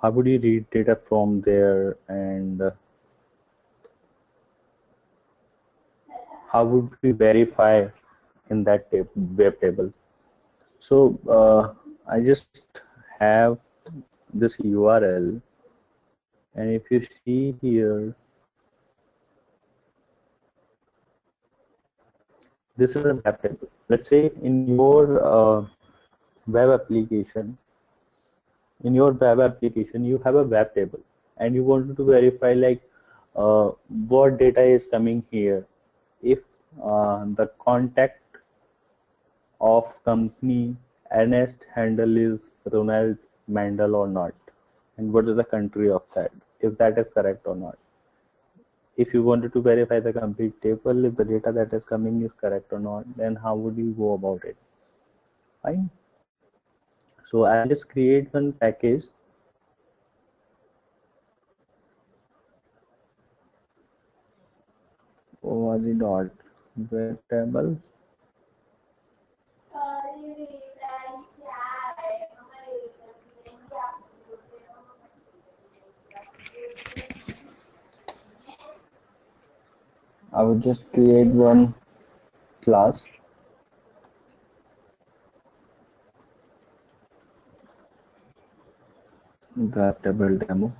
how would you read data from there, and how would we verify in that web table? So I just have this URL, and if you see here, this is a web table. Let's say in your web application, you have a web table, and you wanted to verify like what data is coming here, if the contact of company Ernest handle is Ronald Mandel or not, and what is the country of that, if that is correct or not. If you wanted to verify the complete table, if the data that is coming is correct or not, then how would you go about it? Fine. So I'll just create one package. ORG.WebTable. I would just create one class. WebTable demo.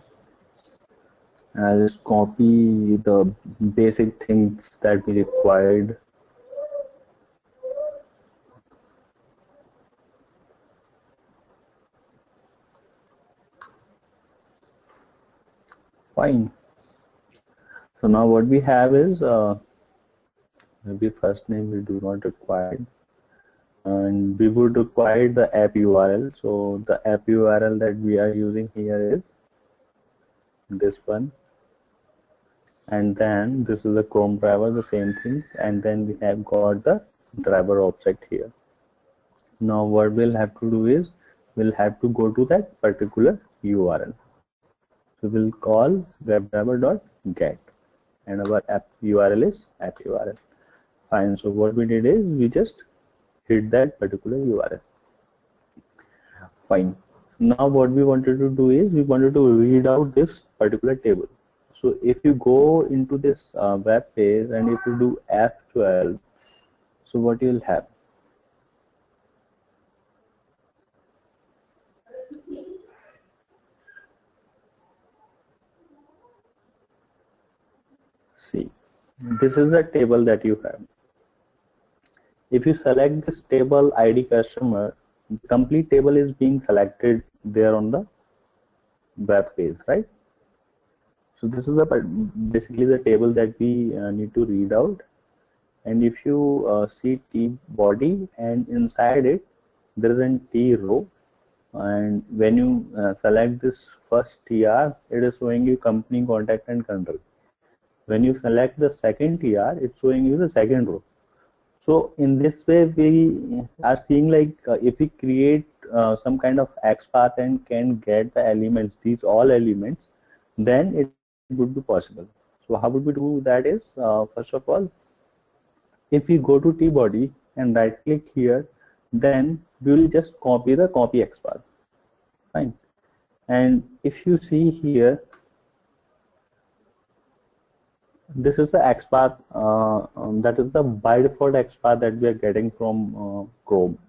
And I'll just copy the basic things that we required. Fine. So now what we have is maybe first name we do not require, and we would require the app URL. So the app URL that we are using here is this one, and then this is the Chrome driver, the same things, and then we have got the driver object here. Now what we'll have to do is we'll have to go to that particular URL. So we'll call webdriver.get, and our app URL is app URL. Fine. So what we did is we just hit that particular URL. Fine. Now what we wanted to do is we wanted to read out this particular table. So if you go into this web page and if you do F12, so what you'll have? See, this is a table that you have. If you select this table ID customer, the complete table is being selected there on the web page, right? So this is basically the table that we need to read out. And if you see T body, and inside it there is a T row, and when you select this first TR, it is showing you company, contact and country. When you select the second TR, it's showing you the second row. So in this way we are seeing like if we create some kind of XPath and can get the elements, these all elements, then it would be possible. So how would we do that is, first of all, if we go to T body and right click here, then we will just copy the copy XPath. Fine. And if you see here, this is the XPath, that is the by default XPath that we are getting from Chrome,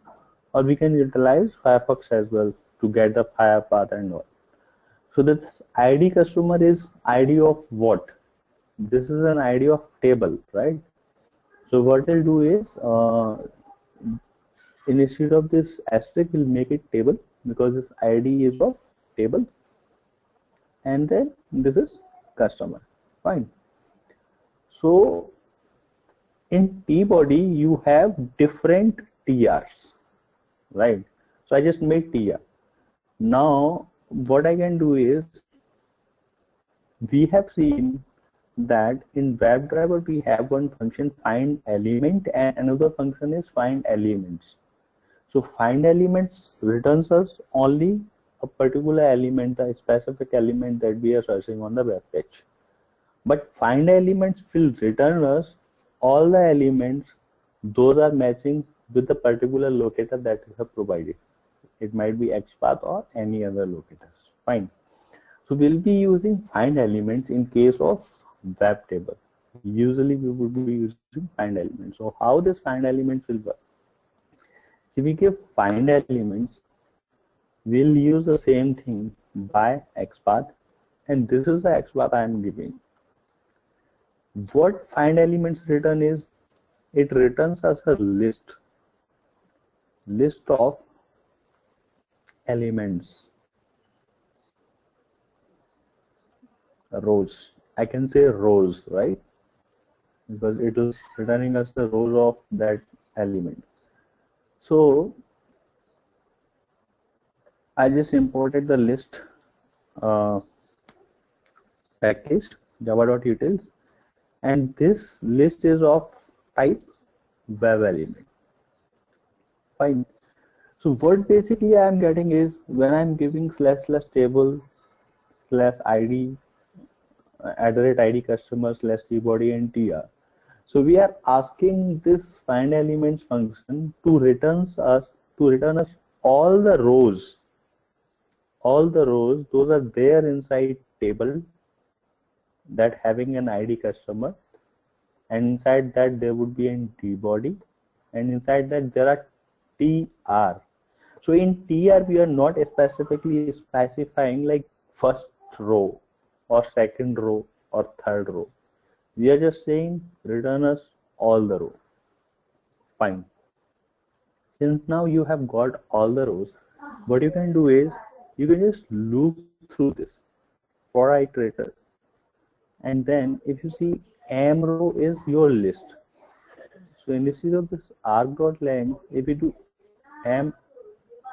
or we can utilize Firefox as well to get the Firepath and all. So this ID customer is ID of what? This is an ID of table, right? So what I'll do is, instead of this asterisk, we'll make it table, because this ID is of table, and then this is customer. Fine. So in T body you have different TRs, right? So I just made TR. Now what I can do is, we have seen that in WebDriver we have one function find element and another function is find elements. So find elements returns us only a particular element, a specific element that we are searching on the web page. But find elements will return us all the elements those are matching with the particular locator that we have provided. It might be XPath or any other locators. Fine. So we'll be using find elements in case of web table. Usually we would be using find elements. So how this find elements will work? So we give find elements, we'll use the same thing by XPath, and this is the XPath I am giving. What find elements return is, it returns us a list of elements, rows. I can say rows, right? Because it is returning us the rows of that element. So I just imported the list uh, package java.utils, and this list is of type web element. Fine. So what basically I am getting is, when I'm giving / table / id @id customer / tbody and tr. So we are asking this find elements function to return us all the rows. All the rows, those are there inside table that having an id customer, and inside that there would be an tbody, and inside that there are tr. So in tr we are not specifically specifying like first row or second row or third row. We are just saying return us all the row. Fine. Since now you have got all the rows, what you can do is you can just loop through this for iterator, and then if you see m row is your list. So instead of this arg.length, if you do m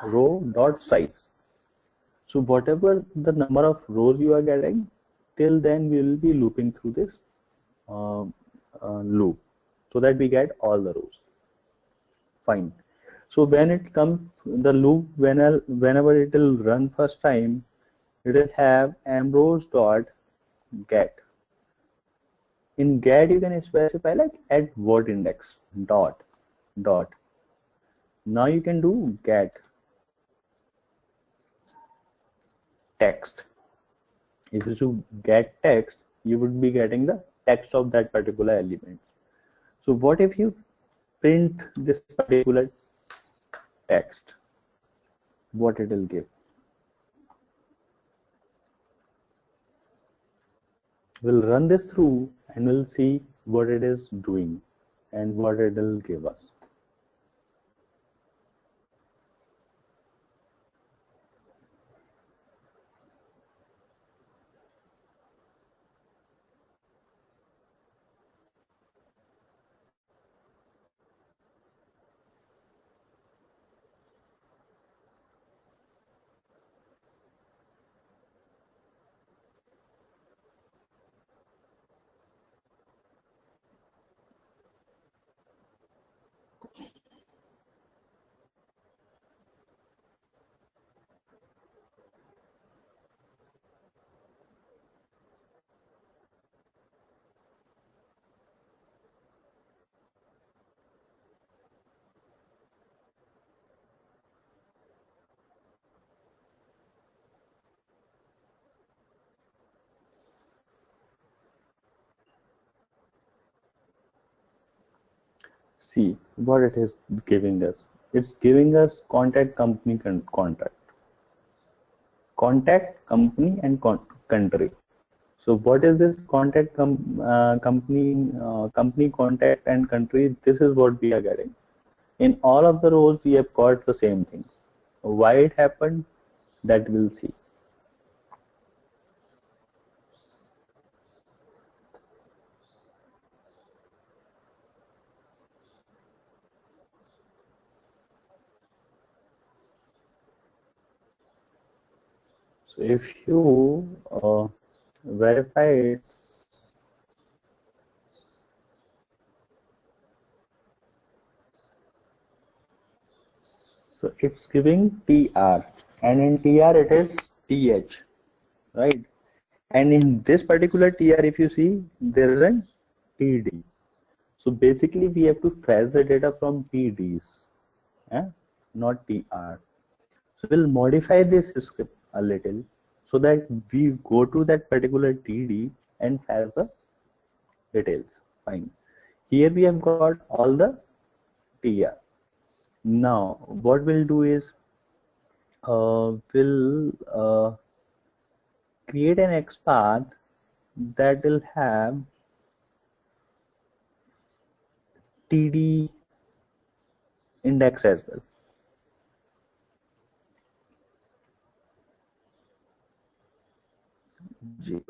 row dot size, so whatever the number of rows you are getting, till then we will be looping through this uh, loop so that we get all the rows. Fine. So when it comes the loop, whenever it will run first time, it will have amrows dot get. In get you can specify like at word index dot. Now you can do get text. If you do get text, you would be getting the text of that particular element. So what if you print this particular text? What it will give? We'll run this through and we'll see what it is doing and what it will give us. See what it is giving us. It's giving us contact company contact company and country. So what is this contact company contact and country? This is what we are getting. In all of the rows we have got the same thing. Why it happened, that we'll see. So if you verify it, so it's giving tr, and in tr it is th, right? And in this particular tr, if you see, there is an td. So basically we have to fetch the data from tds, not tr. So we'll modify this script a little so that we go to that particular TD and fetch the details. Fine. Here we have got all the TR. Now what we'll do is we'll create an XPath that will have TD index as well. Zero.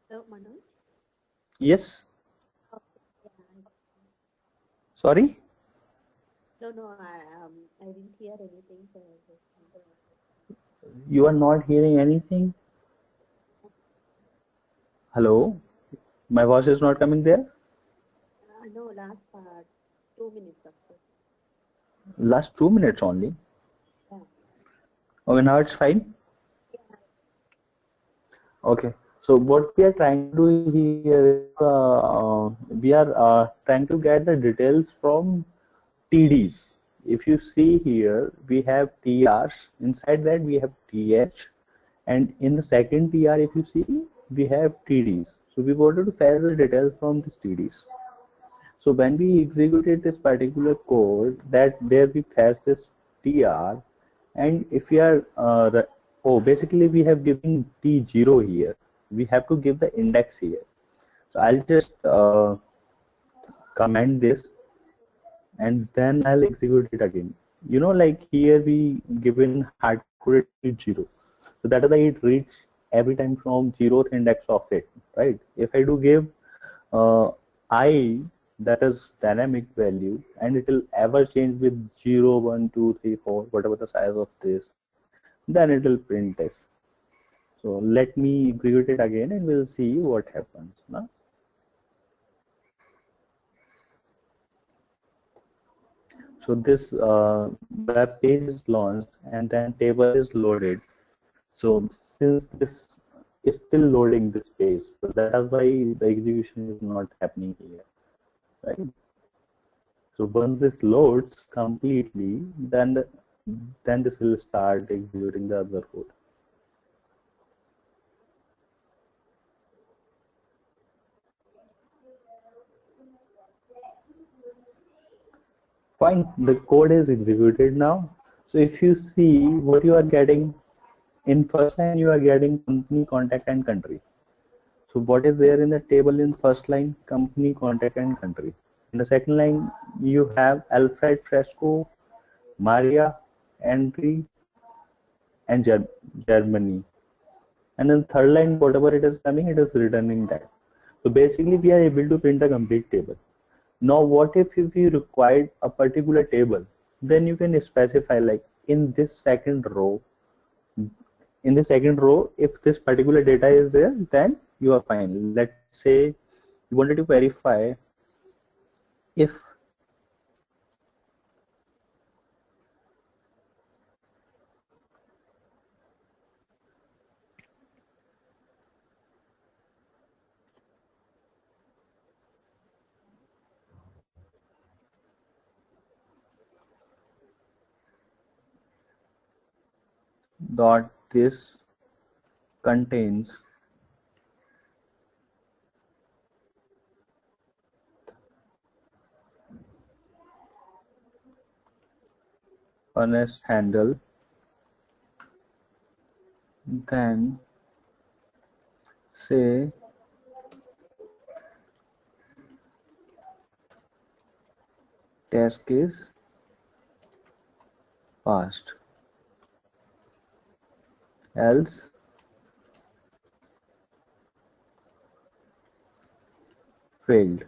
Hello, Manoj. Yes. Okay, yeah, Sorry. no, I didn't hear anything, so I just wanted You are not hearing anything. Hello. My voice is not coming there. no, last part, 2 minutes of it. Last 2 minutes only. Yeah, Okay, now it's fine. yeah, Okay. So what we are trying to do here is we are trying to get the details from TDs. If you see here, we have TRs. Inside that we have TH, and in the second TR, if you see, we have TDs. So we wanted to fetch the details from these TDs. So when we executed this particular code, that there we fetch this TR, and if we are oh, basically we have given T0 here. We have to give the index here. So I'll just comment this and then I'll execute it again. You know, like here we given hard-coded T0. So that is why it reads every time from zeroth index of it, right? If I do give I, that is dynamic value, and it will ever change with 0, 1, 2, 3, 4, whatever the size of this, then it will print this. So let me execute it again and we'll see what happens now. So this web page is launched and then table is loaded. So since this is still loading this page, so that is why the execution is not happening here, right? So once this loads completely, then this will start executing the other code. Fine, the code is executed now. So if you see what you are getting in first line, you are getting company, contact, and country. So what is there in the table in first line? Company, contact, and country. In the second line, you have Alfred Fresco, Maria, Entry, and Germany. And in third line, whatever it is coming, it is returning that. So basically, we are able to print a complete table. Now, what if you required a particular table? Then you can specify like in this second row, if this particular data is there, then you are fine. Let's say you wanted to verify if dot this contains honest handle, then say task is passed, else failed.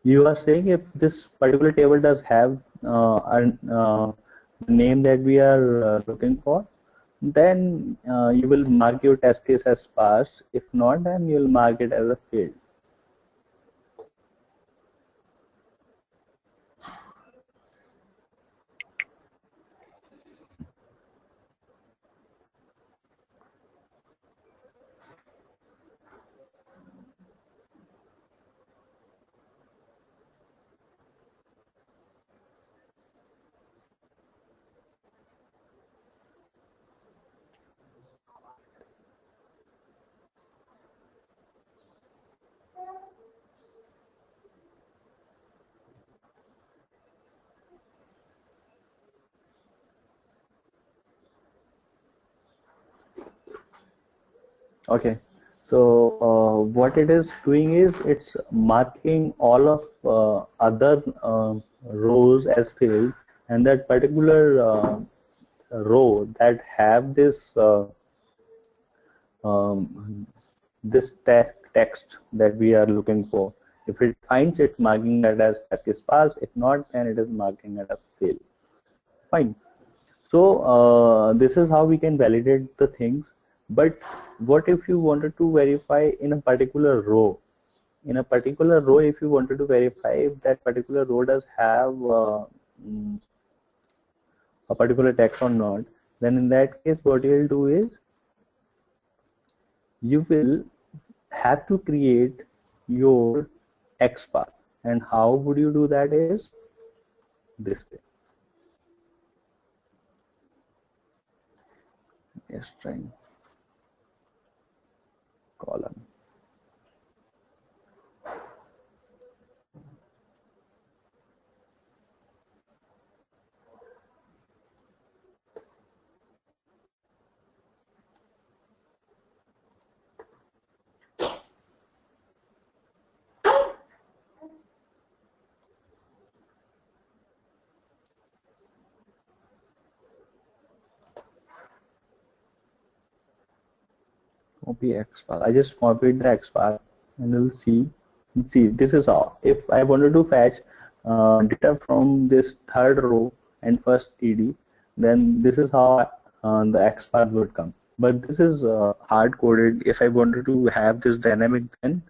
You are saying if this particular table does have the name that we are looking for, then you will mark your test case as passed. If not, then you will mark it as a failed. Okay, so what it is doing is it's marking all of other rows as failed, and that particular row that have this um, this text that we are looking for. If it finds it, marking that as test is passed. If not, then it is marking it as fail. Fine. So this is how we can validate the things. But what if you wanted to verify in a particular row? In a particular row, if you wanted to verify if that particular row does have mm, a particular text or not, then in that case, what you will do is you will have to create your XPath. And how would you do that is this way. String column. Copy XPath. I just copied the XPath and you'll see. See, this is how. If I wanted to fetch data from this third row and first TD, then this is how the XPath would come. But this is hard coded. If I wanted to have this dynamic, then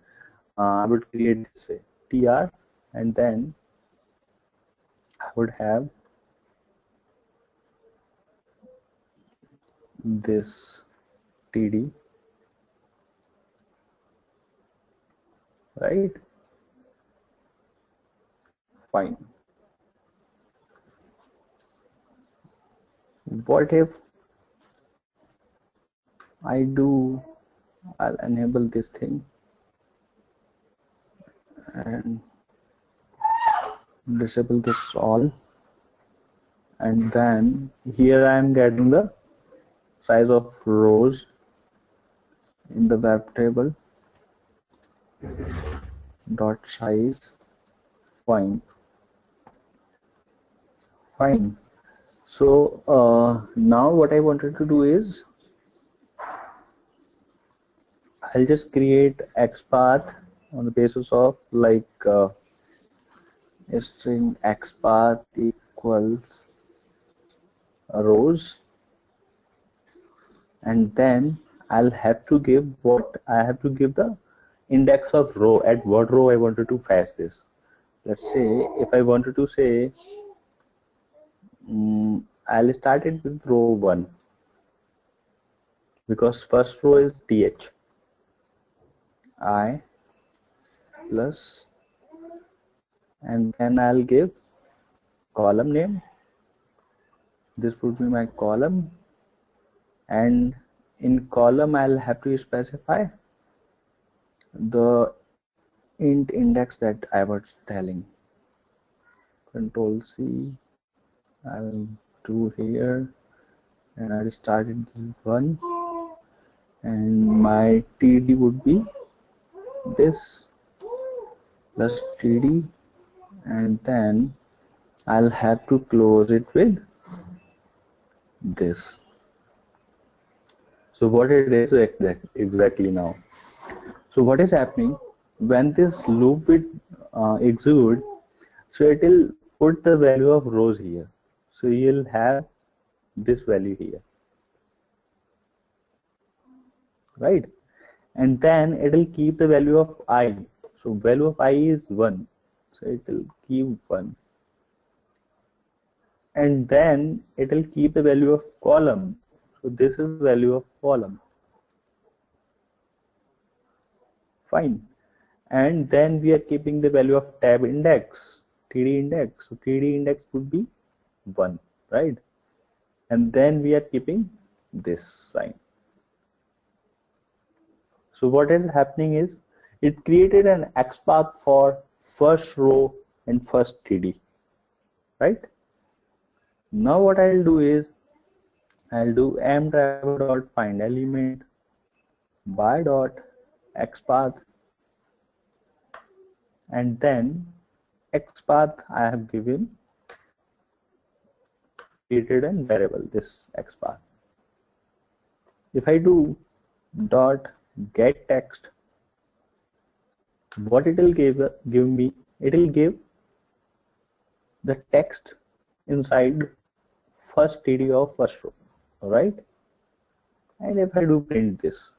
I would create this way tr, and then I would have this td, right? Fine. What if I'll enable this thing and disable this all, and then here I am getting the size of rows in the web table dot size. Fine. So now what I wanted to do is I'll just create XPath on the basis of like string XPath equals rows, and then I'll have to give the index of row, at what row I wanted to fetch this. Let's say if I wanted to say I'll start it with row 1 because first row is th I plus, and then I'll give column name. This would be my column, and in column I'll have to specify the int index that I was telling. Control C, I'll do here, and I started this one, and my TD would be this plus TD, and then I'll have to close it with this. So what it is exactly now. So what is happening when this loop will execute? So it will put the value of rows here. So you'll have this value here, right? And then it will keep the value of I. So value of I is 1. So it will keep 1. And then it will keep the value of column. So this is value of column. Fine. And then we are keeping the value of tab index, TD index. So TD index would be 1, right? And then we are keeping this sign. So what is happening is it created an XPath for first row and first TD, right? Now what I'll do is I'll do mDriver.find element by dot XPath, and then XPath I have given created a variable, this XPath. If I do dot get text, what it will give me, it will give the text inside first TD of first row, right? And if I do print this,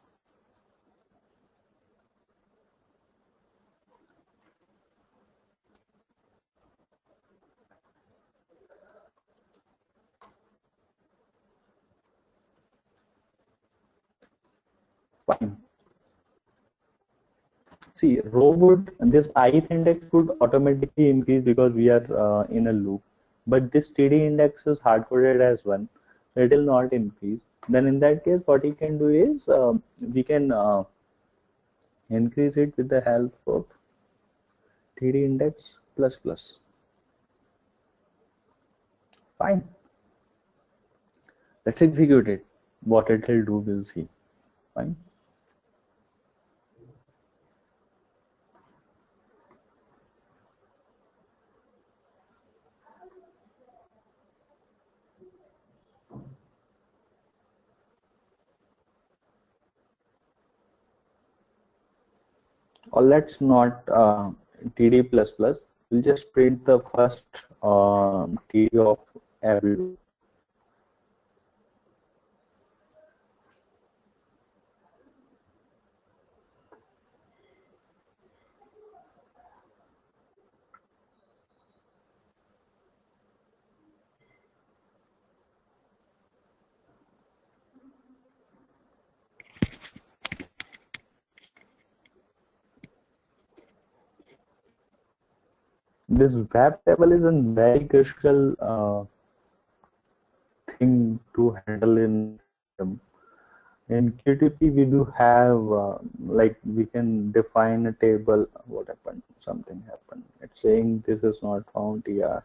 fine. See, row would, this ith index would automatically increase because we are in a loop, but this TD index is hard coded as 1, so it will not increase. Then in that case, what you can do is we can increase it with the help of TD index plus plus. Fine. Let's execute it. What it will do, we'll see. Fine. Or let's not TD plus plus. We'll just print the first TD of every row. This web table is a very critical thing to handle in system. In QTP, we do have like we can define a table. What happened? Something happened. It's saying this is not found here.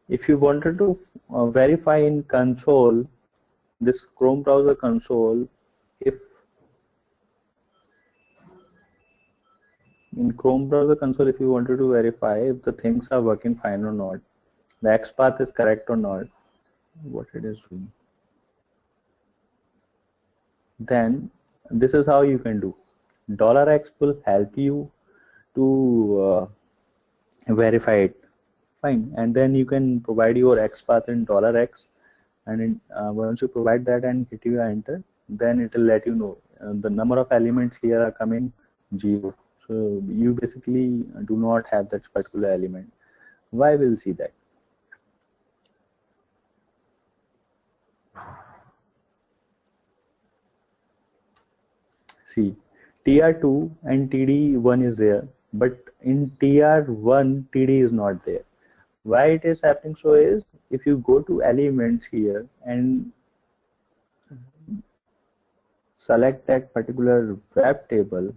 If you wanted to verify in console, this Chrome browser console, if in Chrome browser console, if you wanted to verify if the things are working fine or not, the XPath is correct or not, what it is doing, then this is how you can do. $X will help you to verify it. Fine, and then you can provide your XPath in $X, and once you provide that and hit your enter, then it will let you know the number of elements here are coming 0. So you basically do not have that particular element. Why? We'll see that. See, TR2 and TD1 is there, but in TR1 TD is not there. Why it is happening so is, if you go to elements here and select that particular web table,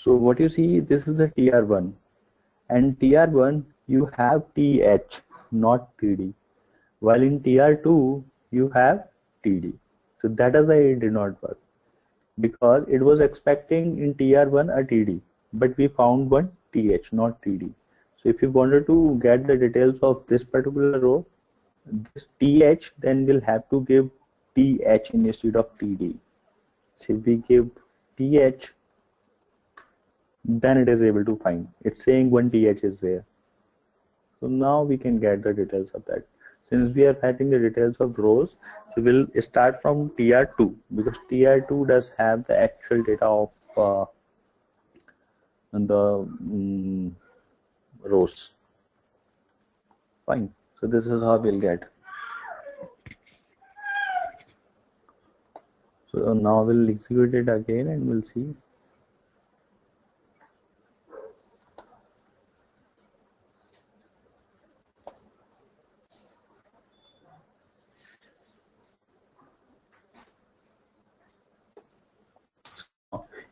So what you see, this is a TR1, and TR1 you have TH, not TD, while in TR2 you have TD. So that is why it did not work, because it was expecting in TR1 a TD, but we found one TH, not TD. So if you wanted to get the details of this particular row, this TH, then we'll have to give TH instead of TD. So if we give TH, then it is able to find. It's saying one TH is there. So now we can get the details of that. Since we are fetching the details of rows, so we'll start from TR2, because TR2 does have the actual data of the rows. Fine. So this is how we'll get. So now we'll execute it again and we'll see.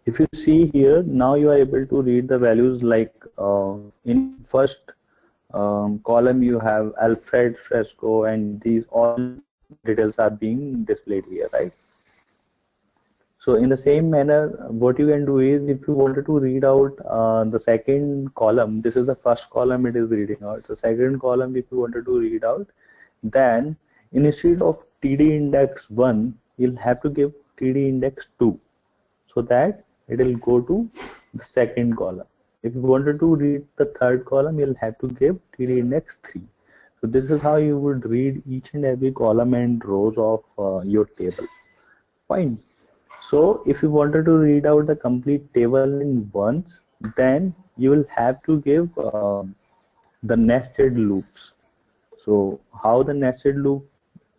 If you see here, now you are able to read the values, like in first column you have Alfred Fresco, and these all details are being displayed here, right? So in the same manner, what you can do is, if you wanted to read out the second column, this is the first column it is reading out. The second column, if you wanted to read out, then instead of TD index 1, you'll have to give TD index 2, so that it will go to the second column. If you wanted to read the third column, you'll have to give TD index 3. So this is how you would read each and every column and rows of your table. Fine. So if you wanted to read out the complete table in once, then you will have to give the nested loops. So how the nested loop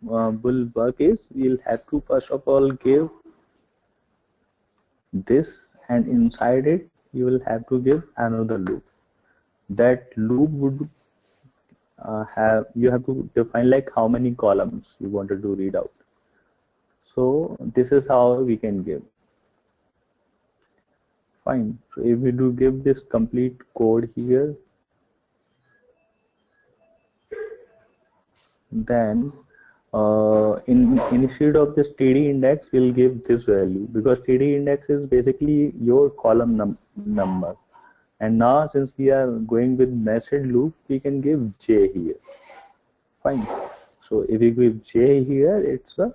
will work is, you'll have to first of all give this, and inside it you will have to give another loop. That loop would you have to define like how many columns you wanted to read out. So this is how we can give. Fine. So if we do give this complete code here, then instead of this TD index, we'll give this value, because TD index is basically your column number. And now since we are going with nested loop, we can give J here. Fine. So if we give J here, it's a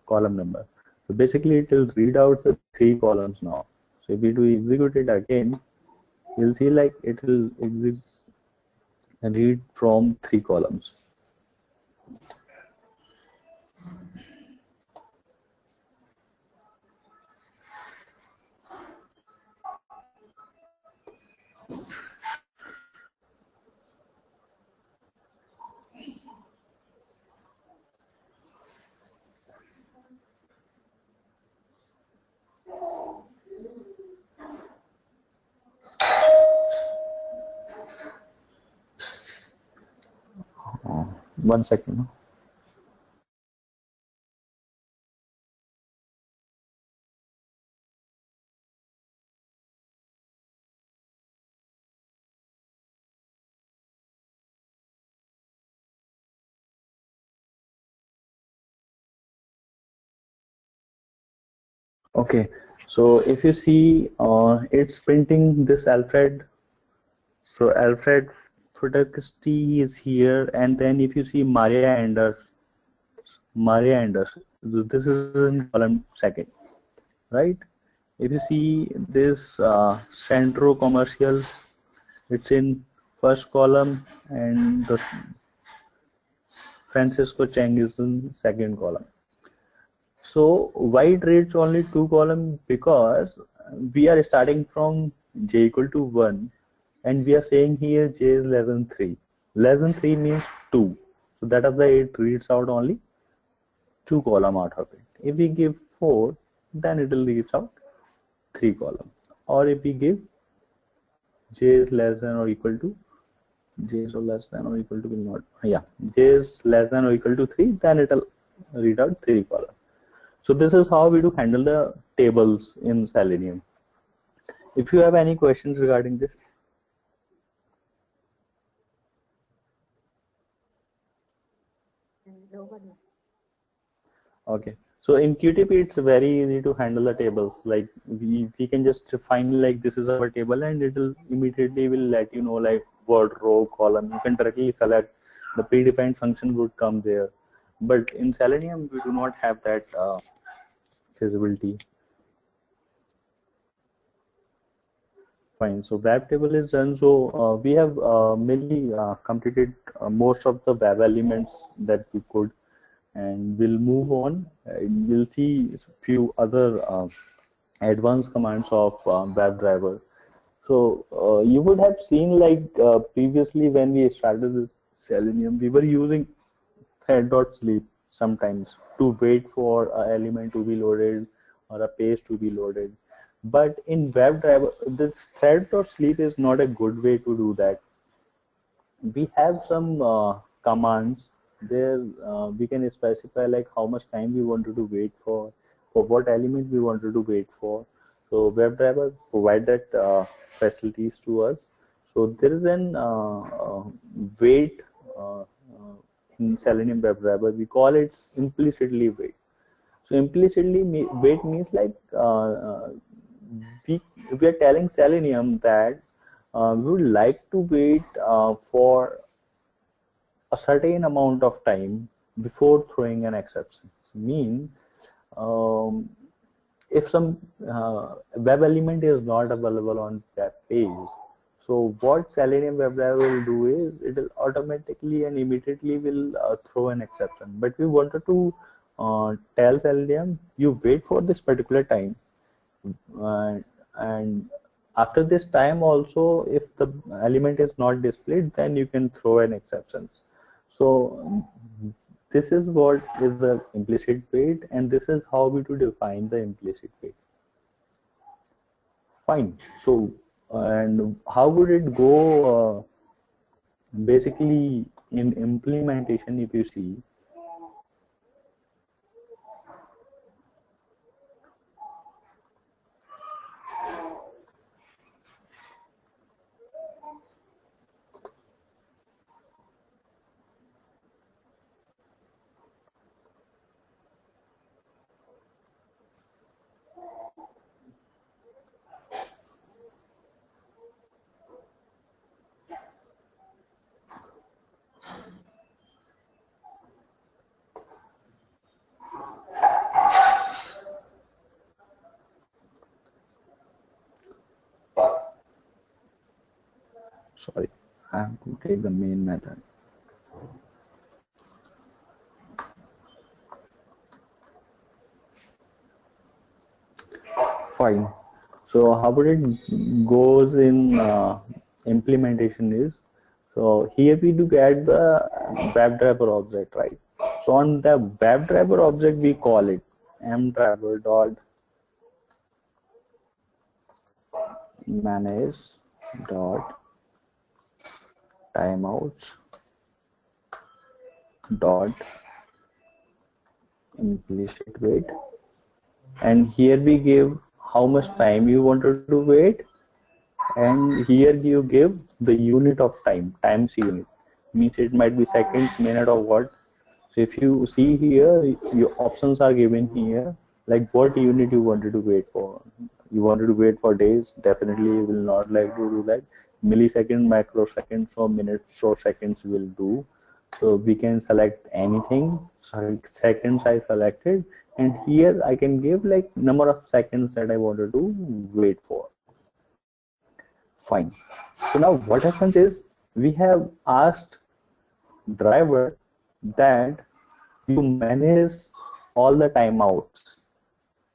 column number. So basically it will read out the 3 columns now. So if we do execute it again, you'll see like it will read from 3 columns. One second. Okay, so if you see, it's printing this Alfred. So Alfred Fredericksty is here, and then if you see Maria Anders, this is in column second, right? If you see this Centro Commercial, it's in first column, and the Francisco Cheng is in second column. So why it reads only 2 columns? Because we are starting from j equal to 1, and we are saying here j is less than 3. Less than 3 means 2. So that is why it reads out only 2 column out of it. If we give 4, then it will read out 3 column. Or if we give j is less than or equal to, j is less than or equal to, will not, yeah, j is less than or equal to 3, then it will read out 3 column. So this is how we do handle the tables in Selenium. If you have any questions regarding this. No, Manoj. Okay. So in QTP, it's very easy to handle the tables. Like we can just define like this is our table and it will immediately will let you know like word, row, column. You can directly select the predefined function would come there. But in Selenium, we do not have that feasibility. Fine. So WebTable is done. So we have mainly completed most of the web elements that we could, and we'll move on. We'll see a few other advanced commands of WebDriver. So you would have seen like previously when we started with Selenium, we were using thread.sleep sometimes to wait for an element to be loaded or a page to be loaded. But in WebDriver, this thread.sleep is not a good way to do that. We have some commands there. We can specify like how much time we wanted to wait for what element we wanted to wait for. So WebDriver provide that facilities to us. So there is an wait in Selenium WebDriver. We call it implicitly wait. So implicitly wait means like we we are telling Selenium that we would like to wait for a certain amount of time before throwing an exception. Mean um, if some web element is not available on that page, so what Selenium WebDriver will do is it will automatically and immediately will throw an exception. But we wanted to tell Selenium you wait for this particular time, and after this time also if the element is not displayed then you can throw an exceptions. So this is what is the implicit wait, and this is how we to define the implicit wait. Fine. So and how would it go basically in implementation? If you see, sorry, I have to take the main method. Fine. So how would it goes in implementation is, so here we do get the WebDriver object, right? So on the WebDriver object we call it mDriver dot manage dot timeouts dot implicit wait, and here we give how much time you wanted to wait, and here you give the unit of time, times unit, means it might be seconds, minute, or what. So if you see here, your options are given here, like what unit you wanted to wait for. You wanted to wait for days, definitely you will not like to do that. Millisecond, microseconds, or minutes or seconds will do. So we can select anything. Sorry, seconds I selected, and here I can give like number of seconds that I wanted to wait for. Fine. So now what happens is we have asked driver that you manage all the timeouts.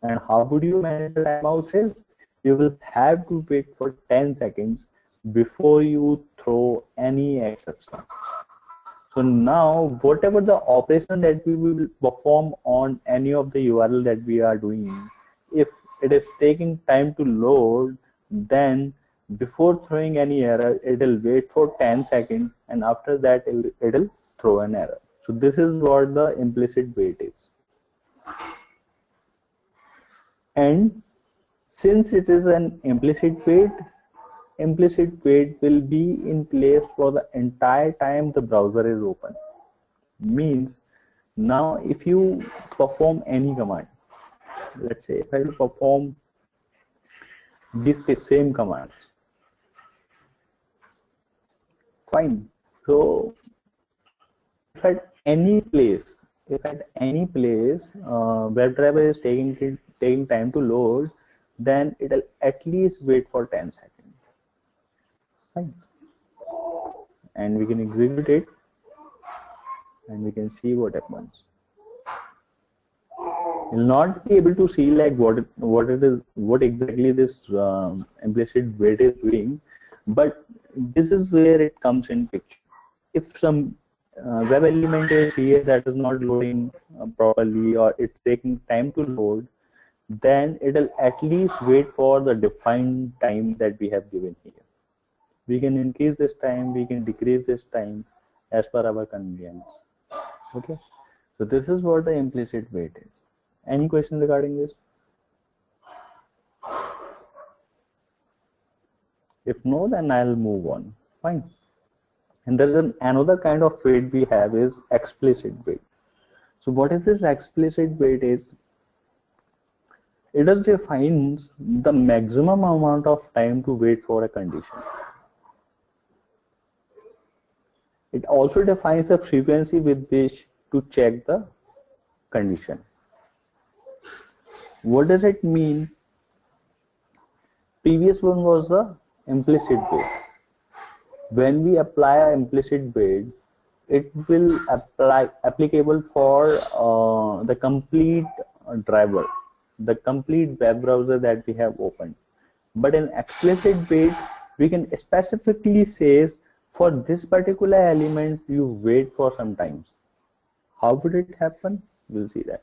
And how would you manage the timeouts is you will have to wait for 10 seconds before you throw any exception. So now whatever the operation that we will perform on any of the URL that we are doing, if it is taking time to load, then before throwing any error, it will wait for 10 seconds, and after that it will throw an error. So this is what the implicit wait is. And Since it is an implicit wait will be in place for the entire time the browser is open. Means now if you perform any command, let's say if I perform these same commands, fine. So if at any place, WebDriver is taking time to load, then it'll at least wait for 10 seconds. Fine. And we can execute it, and we can see what happens. You'll not be able to see like what exactly this implicit wait is doing, but this is where it comes in picture. If some web element is here that is not loading properly, or it's taking time to load, then it'll at least wait for the defined time that we have given here. We can increase this time, we can decrease this time as per our convenience. Okay, so this is what the implicit wait is. Any question regarding this? If no, then I'll move on. Fine. And there's another kind of wait we have is explicit wait. So what is this explicit wait is? It just defines the maximum amount of time to wait for a condition. It also defines the frequency with which to check the condition. What does it mean? Previous one was the implicit wait. When we apply an implicit wait, it will applicable for the complete driver, the complete web browser that we have opened. But in explicit wait, we can specifically say for this particular element you wait for some time. How would it happen? We'll see that.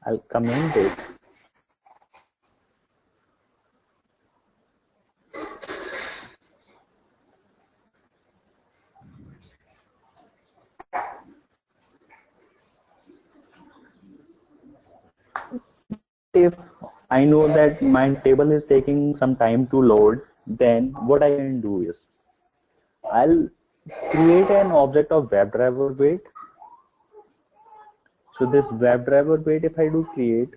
I'll comment it. If I know that my table is taking some time to load, then what I can do is I'll create an object of WebDriver wait. So this WebDriver wait, if I do create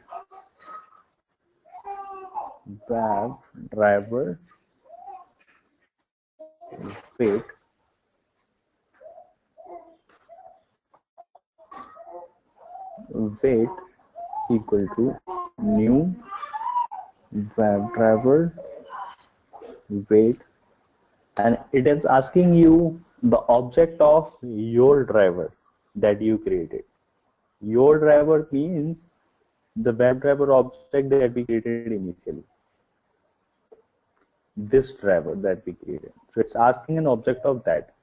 WebDriver wait, wait equal to new WebDriver wait, and it is asking you the object of your driver that you created. Your driver means the WebDriver object that we created initially. This driver that we created. So it's asking an object of that.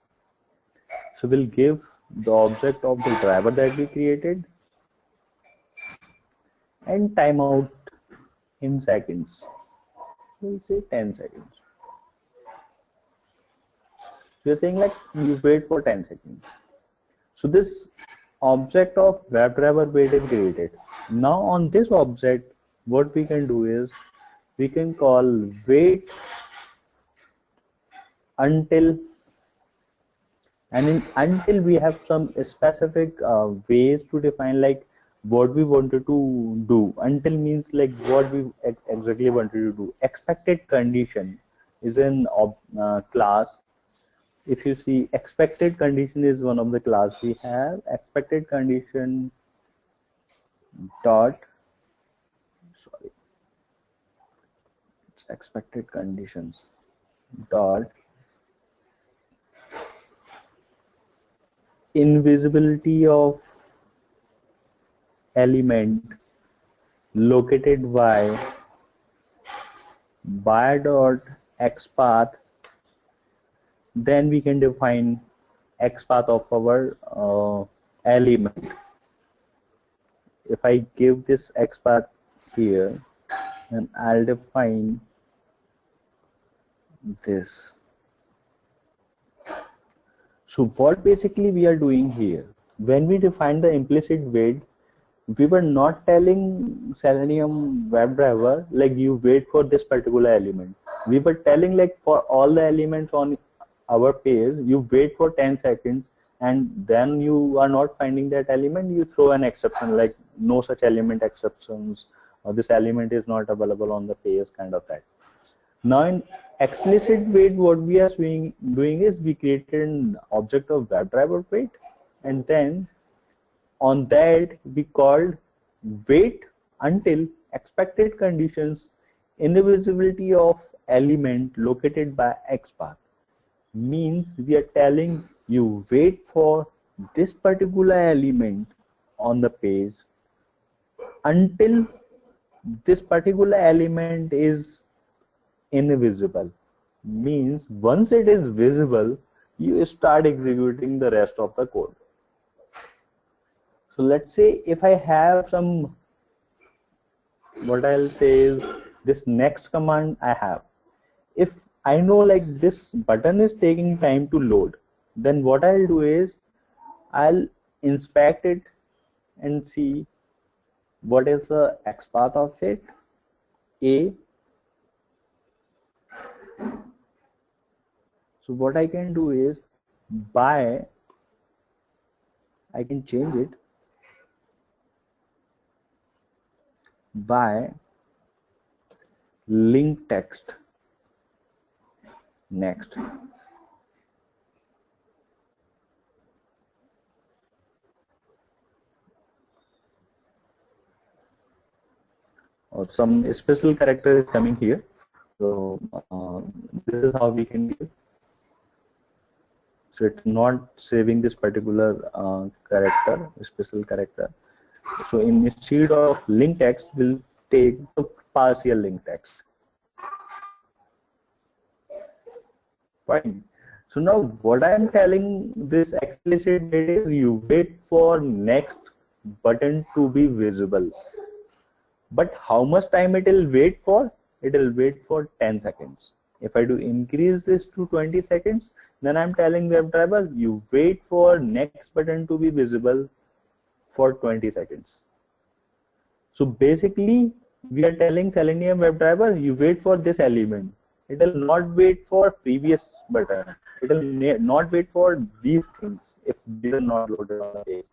So we'll give the object of the driver that we created and timeout in seconds. We'll say 10 seconds. So you're saying like you wait for 10 seconds. So this object of WebDriver wait is created. Now on this object, what we can do is we can call wait until, and until we have some specific ways to define like what we wanted to do. Until means like what we exactly wanted to do. Expected condition is an class. If you see, expected condition is one of the class we have. Expected condition dot, sorry, it's expected conditions dot invisibility of element located by dot xpath. Then we can define xpath of our element. If I give this xpath here, then I'll define this. So what basically we are doing here, when we define the implicit wait, we were not telling Selenium WebDriver like you wait for this particular element. We were telling like for all the elements on our page, you wait for 10 seconds, and then you are not finding that element, you throw an exception like no such element exceptions, or this element is not available on the page, kind of that. Now in explicit wait, what we are doing is we created an object of WebDriver wait, and then on that we called wait until expected conditions invisibility of element located by X path. Means we are telling you wait for this particular element on the page until this particular element is invisible. Means once it is visible, you start executing the rest of the code. So let's say if I have some, what I'll say is this next command I have, if I know like this button is taking time to load, then what I'll do is I'll inspect it and see what is the XPath of it. A. So what I can do is by, I can change it by link text next. Or some special character is coming here. So this is how we can give. So it's not saving this particular character, special character. So instead of link text, we'll take the partial link text. Fine. So now what I'm telling this explicit wait is you wait for next button to be visible. But how much time it will wait for? It will wait for 10 seconds. If I do increase this to 20 seconds, then I'm telling WebDriver, you wait for next button to be visible for 20 seconds. So basically, we are telling Selenium WebDriver, you wait for this element. It will not wait for previous button. It will not wait for these things if these are not loaded on the page.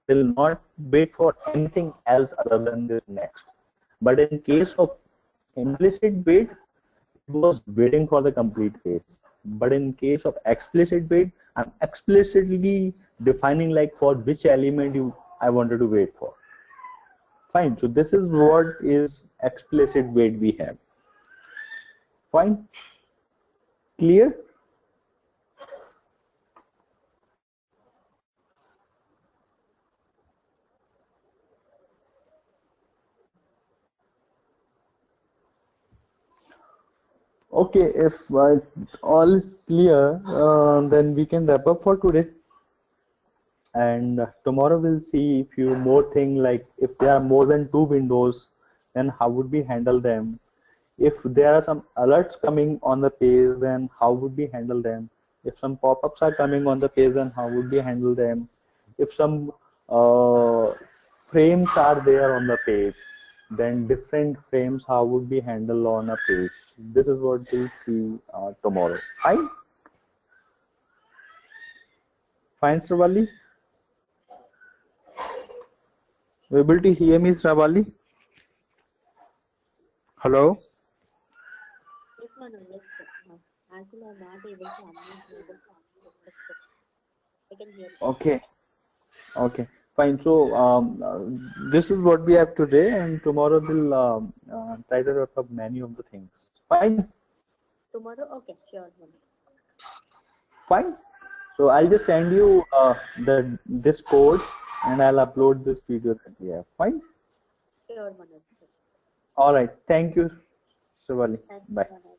It will not wait for anything else other than this next. But in case of implicit wait, it was waiting for the complete phase. But in case of explicit wait, I'm explicitly defining like for which element I wanted to wait for. Fine. So this is what is explicit wait we have. Fine. Clear? Okay, if all is clear, then we can wrap up for today. And tomorrow we'll see a few more things, like if there are more than 2 windows, then how would we handle them? If there are some alerts coming on the page, then how would we handle them? If some pop-ups are coming on the page, then how would we handle them? If some frames are there on the page, then different frames, how would be handled on a page? This is what we'll see tomorrow. Fine? Fine, Sravali? Able to hear me, Sravali? Hello? Yes, Manoj. Yes, actually, I'm not able to unmute. I can hear you. Okay. Okay. Fine. So this is what we have today, and tomorrow we'll try to wrap up many of the things. Fine. Tomorrow? Okay, sure, Manoj. Fine. So I'll just send you this code, and I'll upload this video that we have. Fine. Sure, Manoj. All right. Thank you, Shivali. Thanks, Bye. Manoj.